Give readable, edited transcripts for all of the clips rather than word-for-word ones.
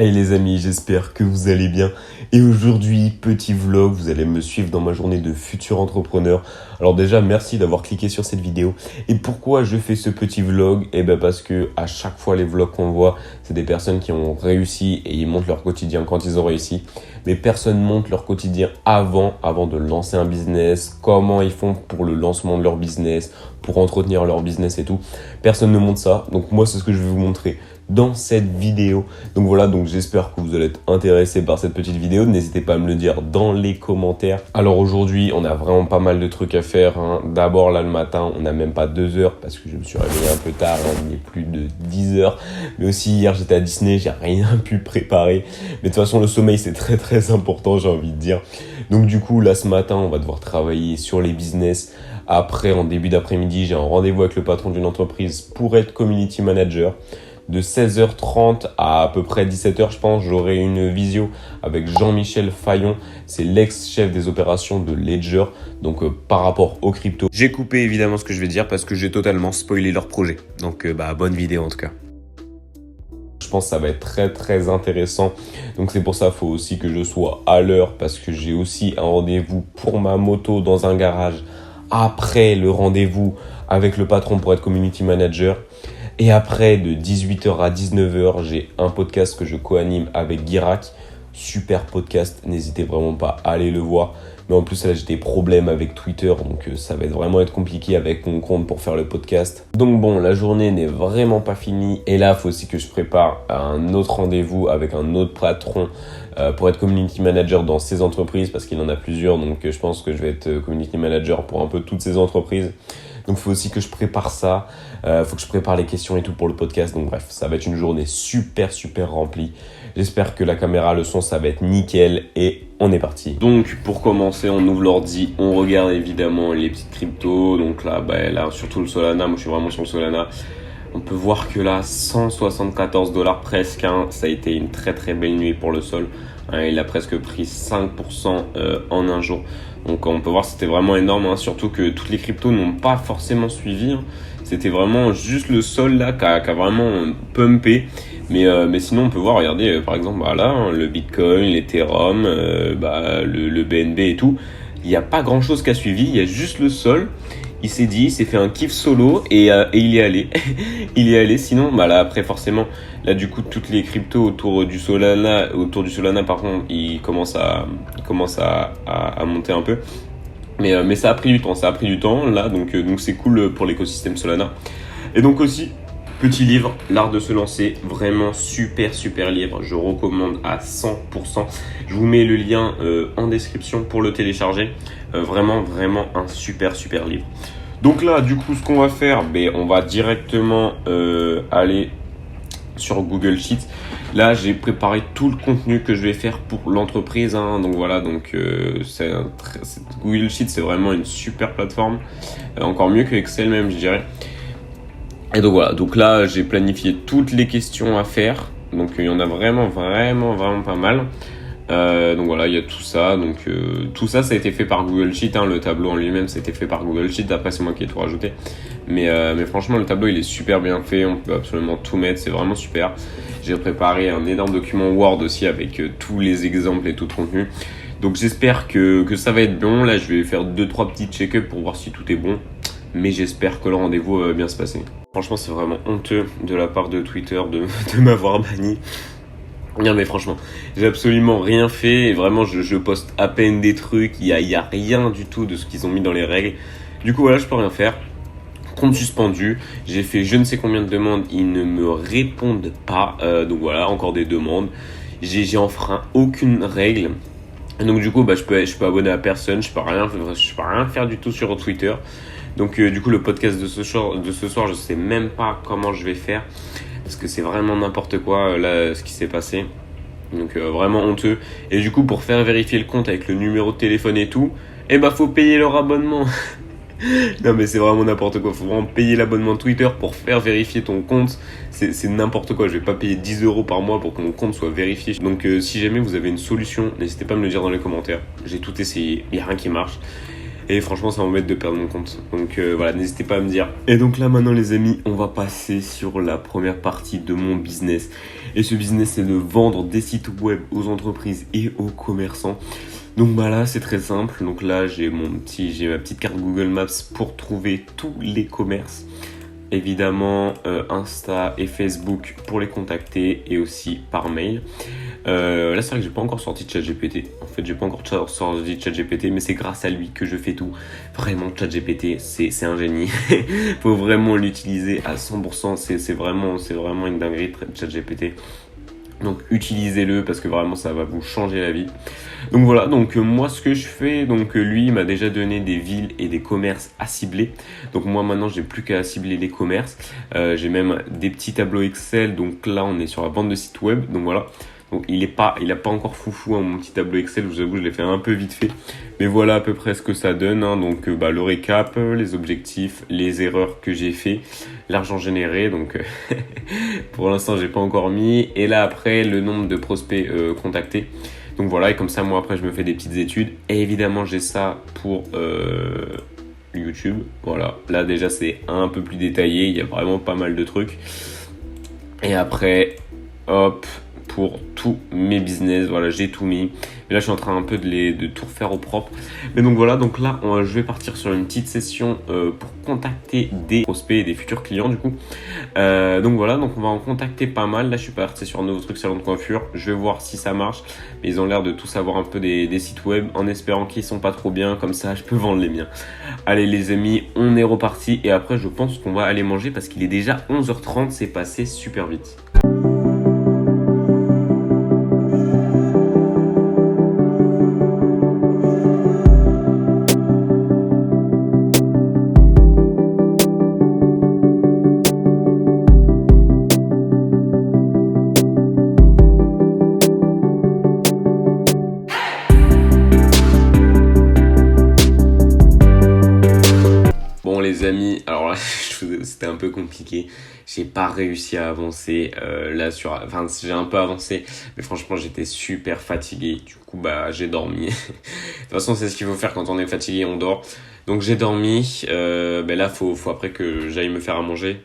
Hey les amis, j'espère que vous allez bien. Et aujourd'hui, petit vlog, vous allez me suivre dans ma journée de futur entrepreneur. Alors déjà, merci d'avoir cliqué sur cette vidéo. Et pourquoi je fais ce petit vlog? Eh ben parce que à chaque fois les vlogs qu'on voit, c'est des personnes qui ont réussi et ils montrent leur quotidien quand ils ont réussi. Mais personne ne montre leur quotidien avant de lancer un business, comment ils font pour le lancement de leur business, pour entretenir leur business et tout. Personne ne montre ça. Donc moi, c'est ce que je vais vous montrer dans cette vidéo. Donc voilà, donc j'espère que vous allez être intéressés par cette petite vidéo. N'hésitez pas à me le dire dans les commentaires. Alors aujourd'hui, on a vraiment pas mal de trucs à faire, hein. D'abord là le matin, on n'a même pas 2 heures parce que je me suis réveillé un peu tard, hein. Il est plus de 10 heures. Mais aussi hier, j'étais à Disney, j'ai rien pu préparer. Mais de toute façon, le sommeil, c'est très très important, j'ai envie de dire. Donc du coup, là ce matin, on va devoir travailler sur les business. Après, en début d'après-midi, j'ai un rendez-vous avec le patron d'une entreprise pour être community manager. De 16h30 à peu près 17h, je pense, j'aurai une visio avec Jean-Michel Fayon. C'est l'ex-chef des opérations de Ledger. Donc, par rapport aux cryptos. J'ai coupé évidemment ce que je vais dire parce que j'ai totalement spoilé leur projet. Donc, bonne vidéo en tout cas. Je pense que ça va être très très intéressant. Donc, c'est pour ça qu'il faut aussi que je sois à l'heure parce que j'ai aussi un rendez-vous pour ma moto dans un garage après le rendez-vous avec le patron pour être community manager. Et après, de 18h à 19h, j'ai un podcast que je co-anime avec Guirac. Super podcast, n'hésitez vraiment pas à aller le voir. Mais en plus, là, j'ai des problèmes avec Twitter, donc ça va vraiment être compliqué avec mon compte pour faire le podcast. Donc bon, la journée n'est vraiment pas finie. Et là, il faut aussi que je prépare un autre rendez-vous avec un autre patron pour être community manager dans ces entreprises, parce qu'il en a plusieurs. Donc je pense que je vais être community manager pour un peu toutes ces entreprises. Donc, il faut aussi que je prépare ça. Faut que je prépare les questions et tout pour le podcast. Donc, bref, ça va être une journée super remplie. J'espère que la caméra, le son, ça va être nickel. Et on est parti. Donc, pour commencer, on ouvre l'ordi. On regarde évidemment les petites cryptos. Donc là, surtout le Solana. Moi, je suis vraiment sur le Solana. On peut voir que là, 174 $ presque. Hein, ça a été une très belle nuit pour le sol. Hein, il a presque pris 5% en un jour. Donc on peut voir que c'était vraiment énorme, hein, surtout que toutes les cryptos n'ont pas forcément suivi. Hein. C'était vraiment juste le sol là qui a vraiment pumpé. Mais sinon on peut voir, regardez par exemple le Bitcoin, l'Ethereum, le BNB et tout. Il n'y a pas grand chose qui a suivi, il y a juste le sol. Il s'est dit, il s'est fait un kiff solo et il est allé. Il est allé. Sinon, là après forcément, là du coup toutes les cryptos autour du Solana par contre, ils commencent à monter un peu. Mais ça a pris du temps là, donc c'est cool pour l'écosystème Solana. Et donc aussi, petit livre, L'art de se lancer, vraiment super livre, je recommande à 100%. Je vous mets le lien en description pour le télécharger. Vraiment un super livre. Donc là, du coup, ce qu'on va faire, on va directement aller sur Google Sheets. Là, j'ai préparé tout le contenu que je vais faire pour l'entreprise. Hein. Donc voilà, Google Sheets, c'est vraiment une super plateforme. Encore mieux que Excel même, je dirais. Et donc voilà, donc là, j'ai planifié toutes les questions à faire. Donc il y en a vraiment pas mal. Donc voilà, il y a tout ça. Donc tout ça, ça a été fait par Google Sheet. Hein. Le tableau en lui-même, ça a été fait par Google Sheet. Après, c'est moi qui ai tout rajouté. Mais franchement, le tableau, il est super bien fait. On peut absolument tout mettre. C'est vraiment super. J'ai préparé un énorme document Word aussi avec tous les exemples et tout le contenu. Donc j'espère que ça va être bon. Là, je vais faire 2-3 petits check-up pour voir si tout est bon. Mais j'espère que le rendez-vous va bien se passer. Franchement, c'est vraiment honteux de la part de Twitter de m'avoir banni. Non mais franchement, j'ai absolument rien fait et vraiment je poste à peine des trucs, il y a rien du tout de ce qu'ils ont mis dans les règles. Du coup voilà, je peux rien faire. Compte suspendu, j'ai fait je ne sais combien de demandes, ils ne me répondent pas. Donc voilà, encore des demandes. J'ai enfreint aucune règle. Et donc du coup je peux abonner à personne, je peux rien faire du tout sur Twitter. Donc du coup le podcast de ce soir, je sais même pas comment je vais faire. Parce que c'est vraiment n'importe quoi là ce qui s'est passé. Donc vraiment honteux. Et du coup pour faire vérifier le compte avec le numéro de téléphone et tout, faut payer leur abonnement. Non mais c'est vraiment n'importe quoi. Faut vraiment payer l'abonnement Twitter pour faire vérifier ton compte. C'est n'importe quoi. Je vais pas payer 10 € par mois pour que mon compte soit vérifié. Donc si jamais vous avez une solution, n'hésitez pas à me le dire dans les commentaires. J'ai tout essayé, il n'y a rien qui marche. Et franchement, ça m'embête de perdre mon compte. Donc voilà, n'hésitez pas à me dire. Et donc là, maintenant, les amis, on va passer sur la première partie de mon business. Et ce business, c'est de vendre des sites web aux entreprises et aux commerçants. Donc bah là, c'est très simple. Donc là, j'ai ma petite carte Google Maps pour trouver tous les commerces. Évidemment, Insta et Facebook pour les contacter et aussi par mail. Là, c'est vrai que j'ai pas encore sorti ChatGPT. En fait, j'ai pas encore sorti ChatGPT, mais c'est grâce à lui que je fais tout. Vraiment, ChatGPT, c'est un génie. Faut vraiment l'utiliser à 100%. C'est vraiment une dinguerie, ChatGPT. Donc utilisez-le parce que vraiment ça va vous changer la vie. Donc voilà, donc moi ce que je fais, donc lui il m'a déjà donné des villes et des commerces à cibler. Donc moi maintenant j'ai plus qu'à cibler les commerces. J'ai même des petits tableaux Excel, donc là on est sur la vente de site web, donc voilà. Donc il a pas encore foufou mon petit tableau Excel, je vous avoue je l'ai fait un peu vite fait. Mais voilà à peu près ce que ça donne, hein. Donc le récap, les objectifs, les erreurs que j'ai fait, l'argent généré, donc pour l'instant j'ai pas encore mis. Et là après le nombre de prospects contactés. Donc voilà, et comme ça moi après je me fais des petites études. Et évidemment j'ai ça pour YouTube. Voilà, là déjà c'est un peu plus détaillé, il y a vraiment pas mal de trucs. Et après, hop, pour tous mes business, voilà, j'ai tout mis. Mais là, je suis en train un peu de tout refaire au propre. Mais donc voilà, donc là, je vais partir sur une petite session pour contacter des prospects et des futurs clients du coup. Donc voilà, donc on va en contacter pas mal. Là, je suis parti sur un nouveau truc salon de coiffure. Je vais voir si ça marche. Mais ils ont l'air de tous savoir un peu des sites web, en espérant qu'ils sont pas trop bien. Comme ça, je peux vendre les miens. Allez les amis, on est reparti. Et après, je pense qu'on va aller manger parce qu'il est déjà 11h30. C'est passé super vite. Les amis, alors là c'était un peu compliqué, j'ai pas réussi à avancer j'ai un peu avancé, mais franchement j'étais super fatigué, du coup j'ai dormi. De toute façon c'est ce qu'il faut faire quand on est fatigué, on dort. Donc j'ai dormi, là faut après que j'aille me faire à manger,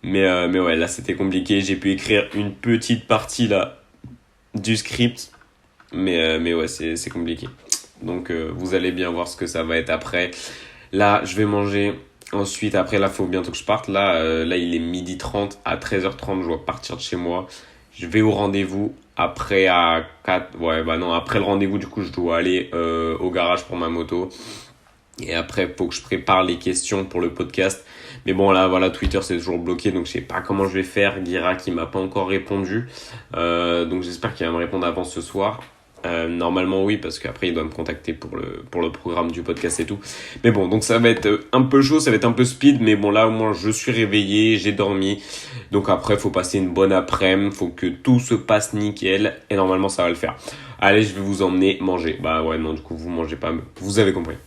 mais ouais là c'était compliqué, j'ai pu écrire une petite partie là du script, mais ouais c'est compliqué. Donc vous allez bien voir ce que ça va être après. Là je vais manger. Ensuite, après, là, faut bientôt que je parte. Là, il est 12h30. À 13h30, je dois partir de chez moi. Je vais au rendez-vous. Après, à 4... Ouais, après le rendez-vous, du coup, je dois aller au garage pour ma moto. Et après, faut que je prépare les questions pour le podcast. Mais bon, là, voilà, Twitter, c'est toujours bloqué. Donc, je sais pas comment je vais faire. Guira qui m'a pas encore répondu. Donc, j'espère qu'il va me répondre avant ce soir. Normalement oui, parce qu'après il doit me contacter pour le programme du podcast et tout. Mais bon, donc ça va être un peu chaud, ça va être un peu speed, mais bon là au moins je suis réveillé, j'ai dormi. Donc après faut passer une bonne après-midi, faut que tout se passe nickel et normalement ça va le faire. Allez, je vais vous emmener manger. Bah ouais non, du coup vous mangez pas, vous avez compris.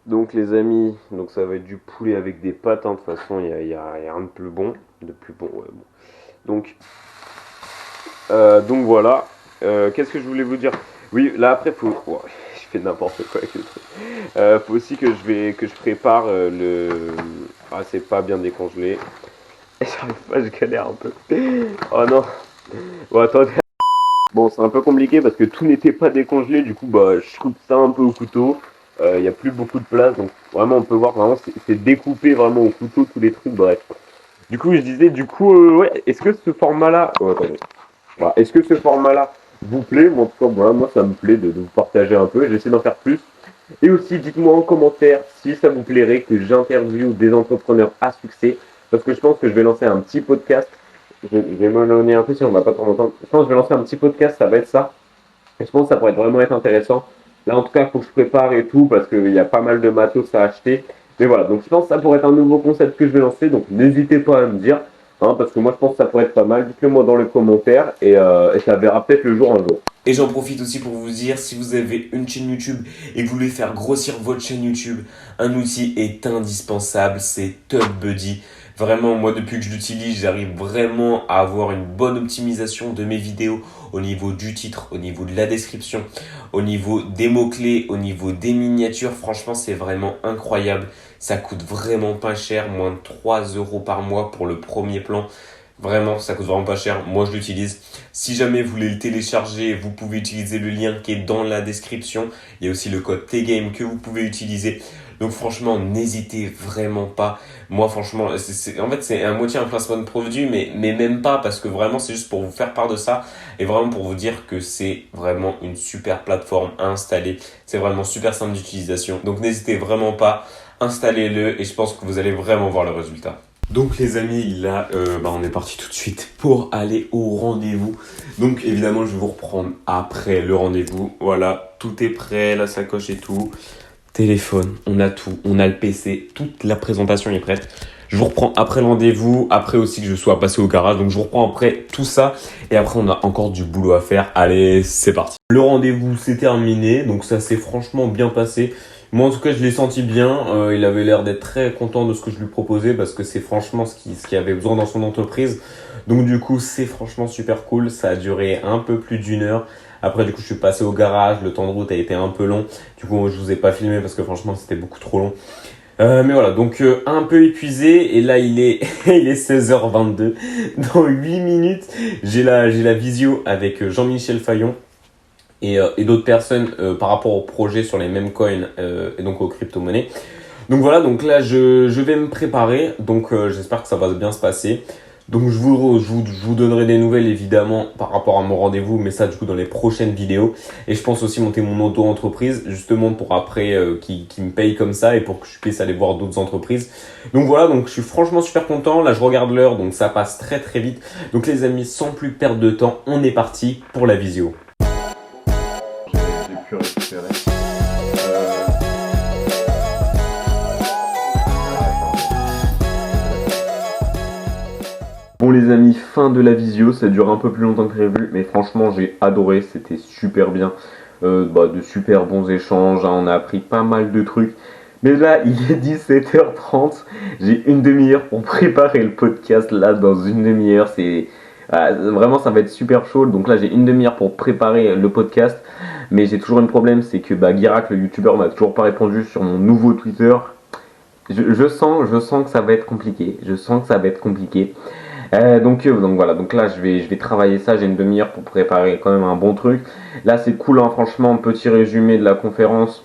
Donc les amis, donc ça va être du poulet avec des pâtes, hein. De toute façon il y a rien de plus bon, ouais, bon. Donc voilà. Qu'est-ce que je voulais vous dire? Oui, là après faut... Oh, je fais n'importe quoi avec le truc. Faut aussi que je prépare le... Ah, c'est pas bien décongelé. J'arrive pas, je galère un peu. Oh non. Bon, attendez. Bon, c'est un peu compliqué parce que tout n'était pas décongelé. Du coup, je coupe ça un peu au couteau. Il y a plus beaucoup de place. Donc vraiment, on peut voir vraiment, c'est découpé vraiment au couteau, tous les trucs. Bref. Du coup, je disais, ouais, est-ce que ce format-là... Oh, attendez. Voilà. Est-ce que ce format-là vous plaît? Moi, en tout cas, voilà, moi ça me plaît de vous partager un peu, j'essaie d'en faire plus. Et aussi, dites-moi en commentaire si ça vous plairait que j'interviewe des entrepreneurs à succès, parce que je pense que je vais lancer un petit podcast. Je vais me donner un peu si on va pas trop longtemps. Je pense que je vais lancer un petit podcast, ça va être ça. Et je pense que ça pourrait vraiment être intéressant. Là, en tout cas, il faut que je prépare et tout, parce qu'il y a pas mal de matos à acheter. Mais voilà, donc je pense que ça pourrait être un nouveau concept que je vais lancer, donc n'hésitez pas à me dire. Parce que moi je pense que ça pourrait être pas mal, dites-le moi dans les commentaires et ça verra peut-être le jour un jour. Et j'en profite aussi pour vous dire, si vous avez une chaîne YouTube et que vous voulez faire grossir votre chaîne YouTube, un outil est indispensable, c'est TubBuddy. Vraiment, moi, depuis que je l'utilise, j'arrive vraiment à avoir une bonne optimisation de mes vidéos au niveau du titre, au niveau de la description, au niveau des mots-clés, au niveau des miniatures. Franchement, c'est vraiment incroyable. Ça coûte vraiment pas cher, moins de 3 euros par mois pour le premier plan. Vraiment, ça coûte vraiment pas cher. Moi, je l'utilise. Si jamais vous voulez le télécharger, vous pouvez utiliser le lien qui est dans la description. Il y a aussi le code TGame que vous pouvez utiliser. Donc franchement, n'hésitez vraiment pas. Moi, franchement, en fait, c'est à moitié un placement de produit, mais même pas, parce que vraiment, c'est juste pour vous faire part de ça et vraiment pour vous dire que c'est vraiment une super plateforme à installer. C'est vraiment super simple d'utilisation. Donc n'hésitez vraiment pas, installez-le et je pense que vous allez vraiment voir le résultat. Donc les amis, là, on est parti tout de suite pour aller au rendez-vous. Donc évidemment, je vais vous reprendre après le rendez-vous. Voilà, tout est prêt, la sacoche et tout. Téléphone, on a tout, on a le PC, toute la présentation est prête. Je vous reprends après le rendez-vous, après aussi que je sois passé au garage. Donc je vous reprends après tout ça et après on a encore du boulot à faire. Allez, c'est parti. Le rendez-vous s'est terminé, donc ça s'est franchement bien passé. Moi en tout cas je l'ai senti bien, il avait l'air d'être très content de ce que je lui proposais parce que c'est franchement ce qu'il avait besoin dans son entreprise. Donc du coup c'est franchement super cool, ça a duré un peu plus d'une heure. Après du coup je suis passé au garage, le temps de route a été un peu long. Du coup je vous ai pas filmé parce que franchement c'était beaucoup trop long. Mais voilà, donc un peu épuisé et là il est il est 16h22. Dans 8 minutes, j'ai la visio avec Jean-Michel Fayon et d'autres personnes par rapport au projet sur les mêmes coins et donc aux crypto-monnaies. Donc voilà, donc là je vais me préparer, donc j'espère que ça va bien se passer. Donc je vous donnerai des nouvelles évidemment par rapport à mon rendez-vous, mais ça du coup dans les prochaines vidéos. Et je pense aussi monter mon auto-entreprise justement pour après qui me paye comme ça et pour que je puisse aller voir d'autres entreprises. Donc voilà, donc je suis franchement super content. Là je regarde l'heure, donc ça passe très très vite. Donc les amis, sans plus perdre de temps, on est parti pour la visio. J'ai pu récupérer. Bon les amis, fin de la visio, ça dure un peu plus longtemps que prévu, mais franchement j'ai adoré, c'était super bien, de super bons échanges, hein, on a appris pas mal de trucs. Mais là il est 17h30, j'ai une demi-heure pour préparer le podcast, là dans une demi-heure, vraiment ça va être super chaud, donc là j'ai une demi-heure pour préparer le podcast, mais j'ai toujours un problème, c'est que Guirac, le youtubeur, m'a toujours pas répondu sur mon nouveau Twitter. Je sens que ça va être compliqué, donc voilà, donc là je vais travailler ça, j'ai une demi-heure pour préparer quand même un bon truc. Là c'est cool, hein, franchement, petit résumé de la conférence,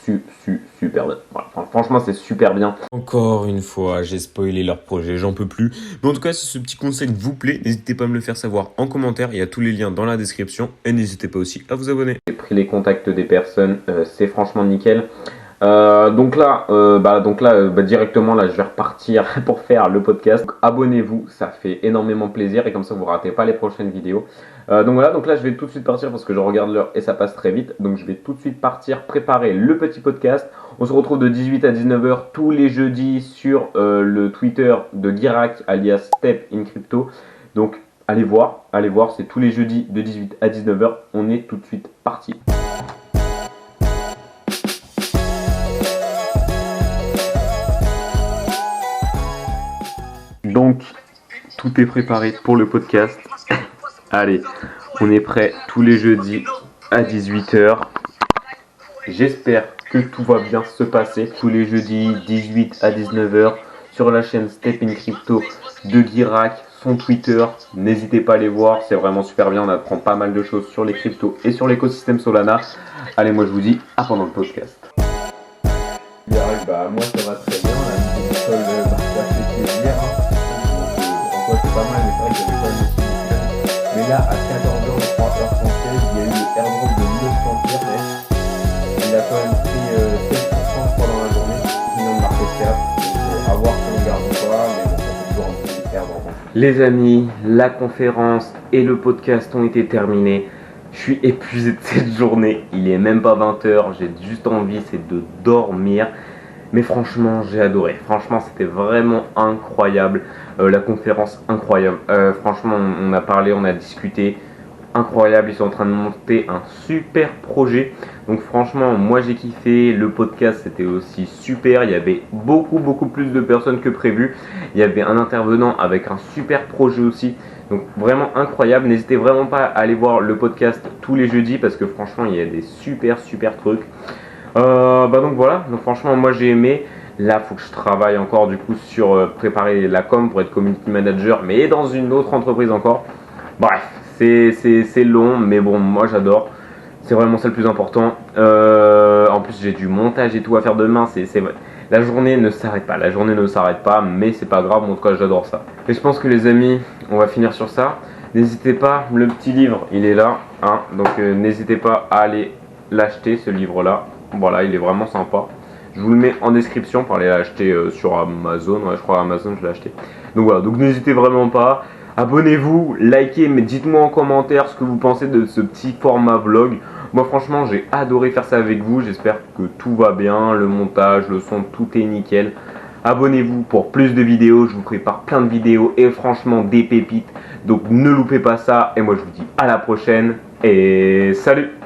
super bien. Voilà, franchement c'est super bien. Encore une fois, j'ai spoilé leur projet, j'en peux plus. Mais en tout cas, si ce petit conseil vous plaît, n'hésitez pas à me le faire savoir en commentaire, il y a tous les liens dans la description. Et n'hésitez pas aussi à vous abonner. J'ai pris les contacts des personnes, c'est franchement nickel. Donc là, directement là, je vais repartir pour faire le podcast. Donc, abonnez-vous, ça fait énormément plaisir et comme ça vous ratez pas les prochaines vidéos. Donc voilà, donc là je vais tout de suite partir parce que je regarde l'heure et ça passe très vite. Donc je vais tout de suite partir préparer le petit podcast. On se retrouve de 18 à 19h tous les jeudis sur le Twitter de Guirac alias Step in Crypto. Donc allez voir, c'est tous les jeudis de 18 à 19h. On est tout de suite parti. Donc, tout est préparé pour le podcast. Allez, on est prêt tous les jeudis à 18h. J'espère que tout va bien se passer. Tous les jeudis, 18 à 19h, sur la chaîne Step in Crypto de Guirac, son Twitter. N'hésitez pas à aller voir, c'est vraiment super bien. On apprend pas mal de choses sur les cryptos et sur l'écosystème Solana. Allez, moi je vous dis à pendant le podcast. Moi ça va très bien. La nouvelle école ça fait plaisir. C'est pas mal, mais c'est vrai que j'avais pas le aussi. Mais là, à 14h, je crois, heure française, il y a eu le airdrop de 900 pierres. Il a quand même pris 7% je crois dans la journée, millions de market cap. Donc à voir si on garde ou pas, mais bon, ça fait toujours un petit airdrop. Les amis, la conférence et le podcast ont été terminés. Je suis épuisé de cette journée, il est même pas 20h, j'ai juste envie, c'est de dormir. Mais franchement, j'ai adoré. Franchement, c'était vraiment incroyable. La conférence, incroyable. Franchement, on a parlé, on a discuté. incroyable, ils sont en train de monter un super projet. Donc franchement, moi j'ai kiffé, le podcast c'était aussi super, il y avait beaucoup plus de personnes que prévu. Il y avait un intervenant avec un super projet aussi. Donc vraiment incroyable, n'hésitez vraiment pas à aller voir le podcast tous les jeudis parce que franchement il y a des super trucs. Donc voilà, donc franchement moi j'ai aimé. Là faut que je travaille encore du coup sur préparer la com pour être community manager mais dans une autre entreprise encore. Bref, c'est long mais bon moi j'adore. C'est vraiment ça le plus important. En plus j'ai du montage et tout à faire demain. La journée ne s'arrête pas, mais c'est pas grave, en tout cas j'adore ça. Et je pense que les amis, on va finir sur ça. N'hésitez pas, le petit livre, il est là, hein, donc n'hésitez pas à aller l'acheter ce livre-là. Voilà, il est vraiment sympa. Je vous le mets en description pour aller l'acheter sur Amazon. Ouais, je crois Amazon, je l'ai acheté. Donc voilà, donc n'hésitez vraiment pas. Abonnez-vous, likez, mais dites-moi en commentaire ce que vous pensez de ce petit format vlog. Moi franchement j'ai adoré faire ça avec vous, j'espère que tout va bien, le montage, le son, tout est nickel. Abonnez-vous pour plus de vidéos, je vous prépare plein de vidéos et franchement des pépites. Donc ne loupez pas ça et moi je vous dis à la prochaine et salut!